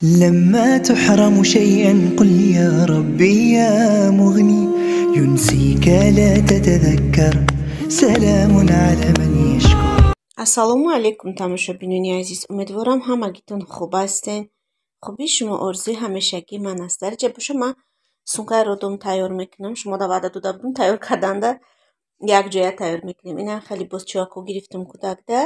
لما تحرم شيئا قل يا ربي يا مغني ينسيك لا تتذكر سلام على من يشكر. ассалому алейкум тамошобинони азиз, умедворам ҳамагитон хуб ҳастен. хуби шумо орзуи ҳамешагӣ ман аст. дар ҷа боша ман сумкаро дом тайёр мекунам. Шумо да ваъда дода будем тайёр карданда якҷоя тайёр мекунем. Ина хеле бозчояко гирифтам кӯдакда,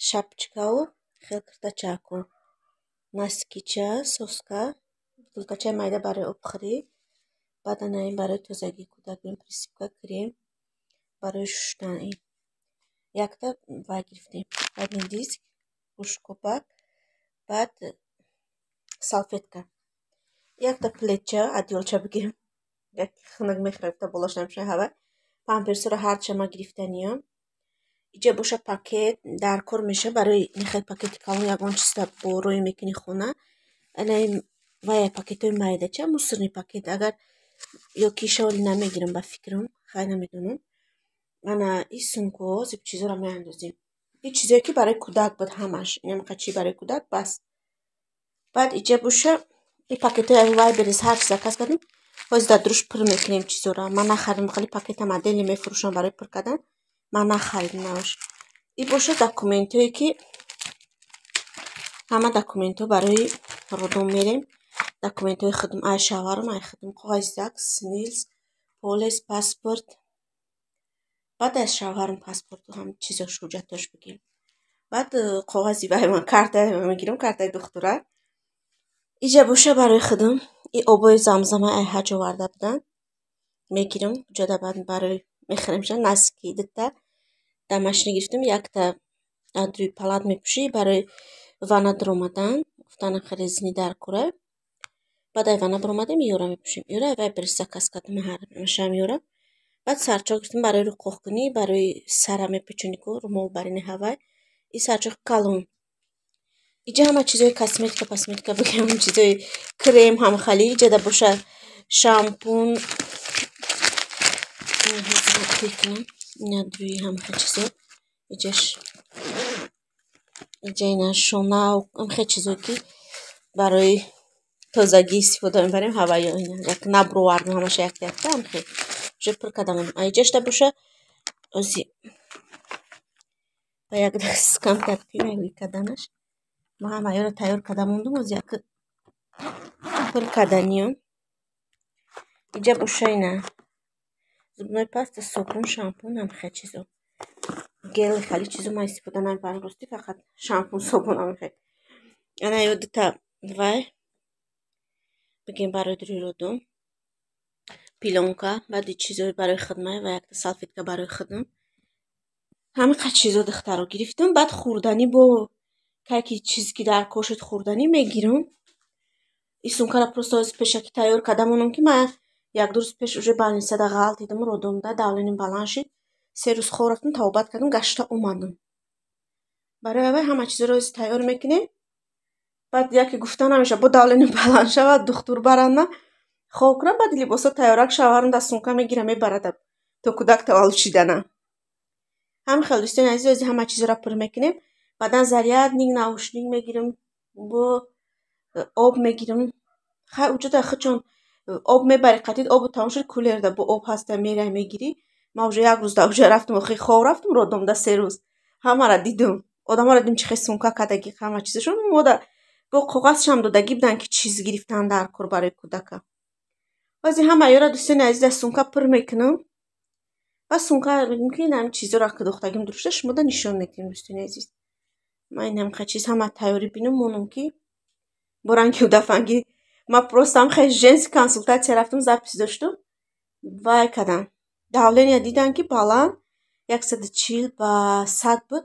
шапочкау хел киртачаку, носкича, соска, бутылкачаи майда барои обхӯрӣ, баъдан ин барои тозагии кӯдак, присипка, крем барои шуштан. Якта вай гирифтем, баъд ин диск, гӯшткопак, баъд салфетка, якта пледча, одеялча бигирем, як хунук мехӯрад болош намешавад ҳава. Памперсро ҳарча ма гирифтаниям. Иҷа боша пакет дар кор меша барои ин хел пакети калон ягон чизда борӯи мекунӣ хона. Ана ин вая пакетои майдача, мусорни пакет агар ё кишоли намегирам ба фикрам, хай намедонам. Ана ин сумкаҳо зеб чизоро меандозем. Ин чизое ки барои кӯдак буд ҳамаш. Инам қачи барои кӯдак бас. Баъд иҷа боша ин пакетои вайберис ҳар чиза кас кардем. Ҳозир дар дуруш пур мекунем чизоро. Ман нахаридам, хали пакетам отдельно мефурӯшам барои пур кардан. Ман нахаридам наваш. Ин боша документое ки ҳама документҳо барои родом мерем. Документҳои худам, ай шавҳарам, ай худам, қоғази ЗАГС, СНИЛС, полис, паспорт. баъд аз шавҳарам паспорту ҳама чизош, ҳуҷҷатош бигирем. баъд қоғази вай ман картаи мегирам, картаи духтура. иҷа боша барои худам ин обои замзама ай ҳаҷ оварда будан мегирам, ҳуҷҷата баъд барои мехӯремша наздики дута. Дар машина гирифтам, якта адруи палат мепӯшӣ барои вана дуромадан. Гуфтанам хеле зини дар кора. Баъд ай вана биромадем, инёро мепӯшем. Инёро ай вай бериса кас кардам ҳамашам инёро. баъд сарчоқ гирифтам барои рӯқоҳкунӣ, барои сара мепечонӣ ку румол барини ҳавай. ин сарчоқи калон. иҷа ҳама чизои косметика бигирам, чизои крем ҳам хали. иҷа да боша шампун, ин адруи ҳамаха чизо. иҷаш иҷа ина шонау, ҳамаха чизое ки барои тозагӣ истифода мебарем ҳавай ё ина як набр овардам ҳамаша якта ҳамаха уже пур кардам. Иҷашда боша ози ба як скан кардем карданаш. Ман ҳамаёро тайёр карда мондум, ози як пур карданиям. иҷа боша ина зубной паста, собун, шампун, ҳамаха чизо. гели хали чизо ман истифода намебарам, рости фақат шампун, собун ҳамаха. ана ё дута вай бигирем барои дуруи родом, пилонка, баъди чизои барои худма ва якта салфетка барои худам. ҳамаqa чизо духтаро гирифтам. баъд хӯрданӣ бо кайки чизе ки дар кор шуд хӯрданӣ мегирам. ин сумкаро просто оз пешакӣ тайёр карда монам ки ман як ду рӯз пеш уже больницада ғалтидам, родомда давленим баланд шид. 3 рӯз хоб рафтам, табобат кардам, гашта омадам. барои аввал ҳама чизоро оз тайёр мекунем. баъд яке гуфта намешавад, бо давленим баланд шавад, духтур баранда хоб кунад, баъд либосо тайёрак шавҳарам дар сумка мегира мебарад то кӯдак таваллуд шидана. ҳамин хел дӯстони азиз, ози ҳама чизоро пур мекунем. баъдан зарядник, наушник мегирам, бо об мегирам. хай уҷуда хучон об мебари қатъи обу тамом шуд, кулерда бо об ҳаста мерай мегирӣ. ман уже як рӯз дар ҳуҷра рафтам, охи хоб рафтам родомда 3 рӯз. ҳамаро дидум. Одаморо дидим чӣ хел сумка кардагӣ, ҳама чизошон мода бо коғазшам додагӣ буданд ки чиз гирифтан дар кор барои кӯдака. ози ҳамаёро дӯстони азиз дар сумка пур мекунам. ва сумка ин ҳамин чизоро ки дохтагим дурушта шумода нишон медиҳам дӯстони азиз. ман ин ҳамаqa чиз ҳама тайёрӣ бинам монам ки бо ранги удафанги ман просто ҳамаqa женский консультатсия рафтам, запис доштам. вай кардам. давления диданд ки баланд 140 ба 100 буд.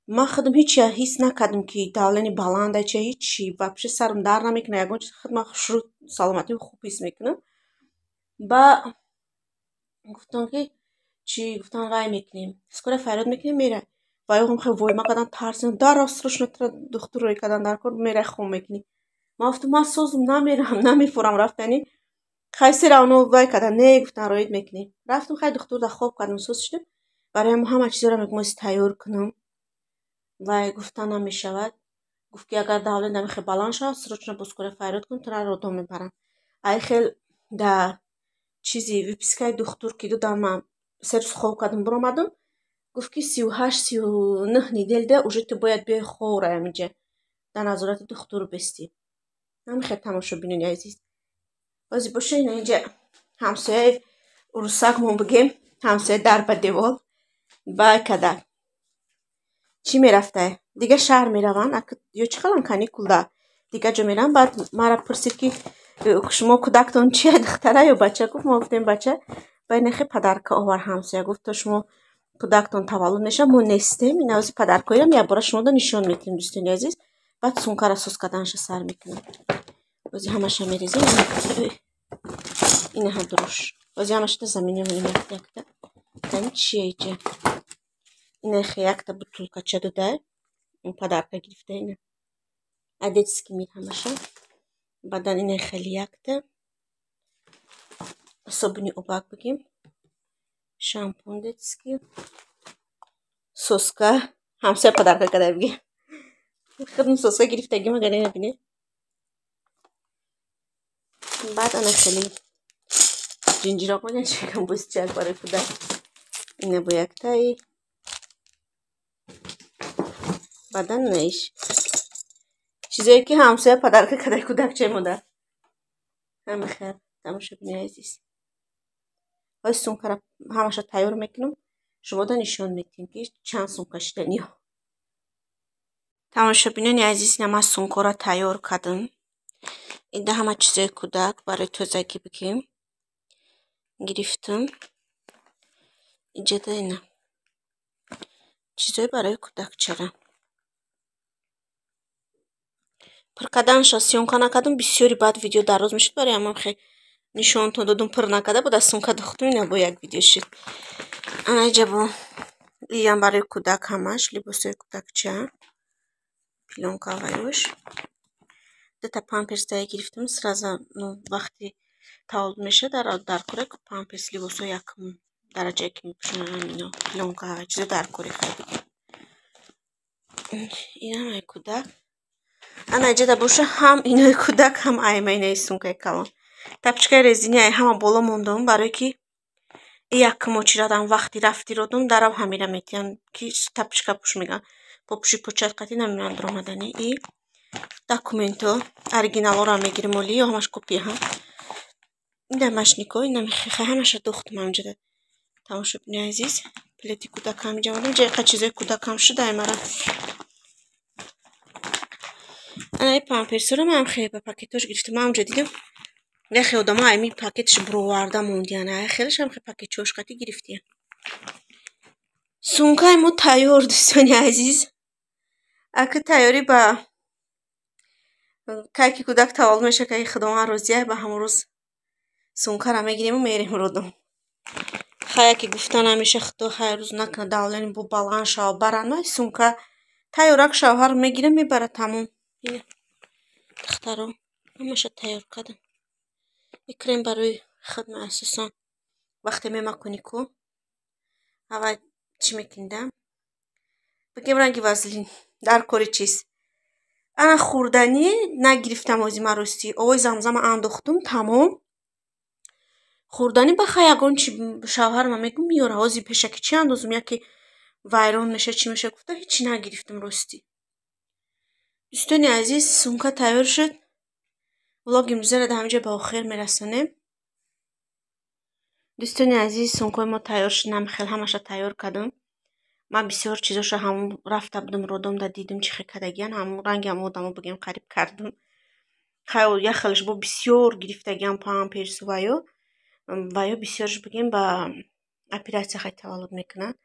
ман худам ҳеч ҳис накардам ки давлени баланда чӣ ҳичи. вообще сарам дард намекунад, ягон чиз худам шуруд саломатии хуб ҳис мекунам. ба гуфтам ки чӣ, гуфтам вай мекунем. скоро фарёд мекунем мерай. вай ҳамаqa войма кардан тарсидам, дарров срочно духтуррой кардан дар кор, мерай хом мекунӣ. ман гуфтам ман созум, намерам, намефурам рафтанӣ. хай сера оно вай кардан, не гуфтан роид мекунем. рафтам хай духтурда хоб кардам, суз шудам. барои ҳама чизоро мегӯям ози тайёр кунам. вай гуфтан намешавад. گفت که اگر دولت خیلی بلند شد سرچنا بسکره فریاد کن تو را رودم میبرم. ای خیلی در چیزی ویپیسکای دختر که دو من سرس خواب کردم برآمدم گفت که 38-39 نیدل ده уже تو باید بیای خوره اینجا در نظارت دختر بستی. خیلی تماشا بینونی عزیز. بازی باشه اینجا همسایه روسک مون بگیم همسایه در به دیوال با کدک چی میرفته دیگه شهر میرون یا چی خلان کنی کلده دیگه جا میرن. بعد مرا پرسید که شما کودکتون چیه دختره یا بچه؟ گفت ما گفتیم بچه. باید نخی پدرکه آور همسایه گفت تو شما کودکتون تولد میشه ما نیستیم این از پدرکویرم یا برای شما دا نشان میتیم دوستانی عزیز. بعد سونکا را سوس کدنش سر میکنیم بازی همش میریزیم این ها دروش بازی همش تا زمینی منیم یکتا там چیه ایجا این خیلی یکتا بطولکا چه دوده اون پدرکه گرفته اینه عدیدسکی مید همشه. بعدن این خیلی یکتا صابونی اوباک بگیم شامپون دیدسکی سوسکا همسه پدرکه کده بگیم خودم سوسکا گرفته گیم اگر نبینه. بعد انا خیلی جنجیرا کنه چه کم بوست چک برای کودک اینه با یک تایی. بعدن نیش چیزایی که همسایه پدرکه کده کودک چه مادر همه خیر تماشا بینی عزیز. های سونکا را همش تیار میکنم شما دا نشان میتیم که چند سونکا شدنی ها. تماشا بینی عزیز نما سونکا را تیار کردم. این ده همه چیزای کودک برای توزگی بگیم گرفتم اینجا ده اینه چیزای برای کودک چرا پر کدنش سیونکا نکردم بسیاری بعد ویدیو دراز میشد برای اما خیلی نشان تو دادم پر نکرده بود از سونکا دختم اینه با یک ویدیو شد. انا اینجا با این برای کودک همش لباسای کودک چه پیلونکا ویوش دوتا پامپرس دایی گرفتم سرازا وقتی تولد میشه در کوره که پامپرس لباسای یکم درجه که میپوشنن اینو پیلونکا چیز در کوره خیلی بگیم این هم ای کودک انا اینجا دا باشه هم اینای کودک هم اینای سونکای کلان تپچکای رزینی ای همه بالا موندم برای که یکم очирадам وقتی رفتی роддом дарав ҳамира метиҳам ки тапчка пӯш меган попӯши почат қати намеёнанд ромадани и документо оригиналоро мегирем оли ё ҳамаш копия инда машнико ина мехиха ҳамаша духтам ҳамҷода тамошо бини азиз плети кӯдакам ҷавонам ҷайқа чизои кӯдакам шуда мара ана памперсоро ман хеле ба пакетош гирифтам ман онҷо дидам яхе одама айми пакетиш буроварда мондиан ай хелешам хе пакетчош қати гирифтиан сумкаи мо тайёр дӯстони азиз ака тайёрӣ ба кайки кӯдак таваллуд меша кайки худованд розия ба ҳамон рӯз сумкаро мегирему мерем роддом хая ки гуфтан ҳамеша худо хай рӯз накуна давлени бо баланд шава баранд ай сумка тайёрак шавҳар мегирем мебарад тамом ина духтаро ҳамаша тайёр кардам крем барои хидма асосан вақте мемакунӣ ку аввал чӣ мекунидам бигем ранги вазлин дар кори чиз ана хурданӣ нагирифтам озима рости овои замзама андохтум тамом хурданӣ баха ягон чи шавҳарма мегӯ миёра ози пешакӣ чӣ андозум яке вайрон меша чӣ меша гуфта ҳичи нагирифтам рости дӯстони азиз сумка тайёр шуд влоги имрӯзаро дар ҳаминҷо ба охир мерасонем дӯстони азиз сумкаи мо тайёр шуд намехел ҳамаша тайёр кардам ман бисёр чизоша ҳамон рафта будам роддомда дидам чихе кардагиян ҳамон ранги ҳамон одамо бигем қариб кардам хай яхелш бо бисёр гирифтагиян памперс ваё бисёрш бигем ба оператсия хай таваллуд мекунад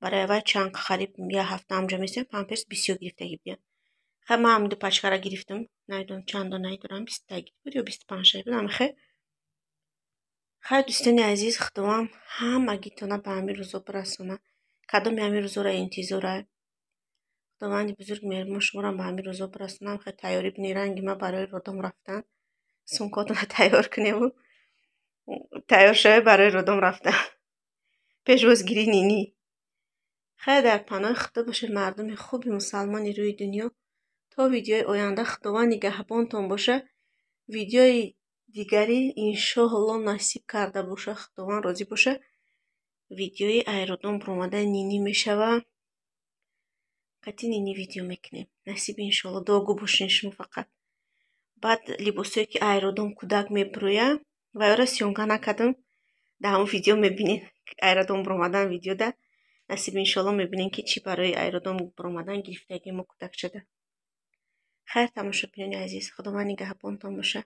барои вай чанд қариб як ҳафта ҳамҷо месоям памперс бисёр гирифтагӣ биям хай ман ҳамин ду пачкаро гирифтам намедонам чанд донаи дорам 20 буд ё 25 буд амахе хай дӯстони азиз худованд ҳамагитона ба ҳамин рӯзо бирасонад кадоми ҳамин рӯзоро интизора худованди бузург меҳрубон шуморо ба ҳамин рӯзо бирасонад хай тайёрӣ бини ранги ма барои роддом рафтан сумкотона тайёр кунему тайёр шаве барои роддом рафтан пешвозгирии нинӣ хай дар паноҳи худо бошед мардуми хуби мусалмони рӯи дунё تا ویدیوی آینده خداوند نگهبانتان باشه. ویدیوی دیگری انشاءالله نصیب کرده باشه، خداوند راضی باشه، ویدیوی ایرودوم برآمده نینی میشوه. قطعی نینی ویدیو میکنیم. نصیب انشاءالله دعاگو باشین شما فقط. بعد لباسایی که ایرودوم کودک میبرویه و را سیونگا نکردم، در همون ویدیو میبینین ایرودوم برآمدن ویدیو ده. نصیب انشاءالله میبینین که چی برای ایرودوم برآمدن گرفتگی ما کودک شده. خیر تماشاگران عزیز، خداوند نگهبانتان باشه.